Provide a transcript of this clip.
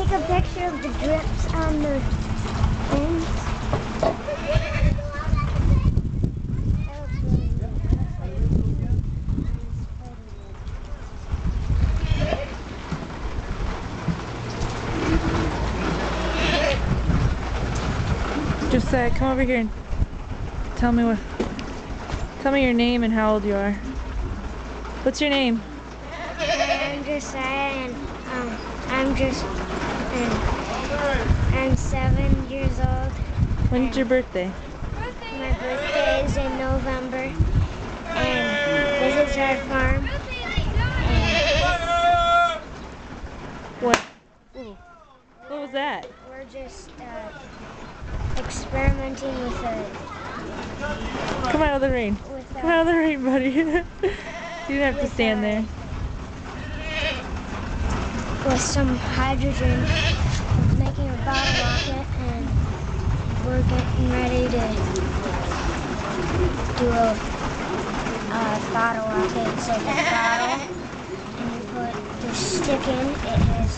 take a picture of the drips on the things? Just come over here and tell me your name and how old you are. What's your name? I'm Josiah, and I'm 7 years old. When's your birthday? My birthday is in November, and this is our farm. What? Ooh. What was that? We're just experimenting with Come out of the rain. Come out of the rain, buddy. You don't have to stand there. With some hydrogen, making a bottle rocket, and we're getting ready to do a bottle rocket. It's like a bottle, and you put the stick in. It has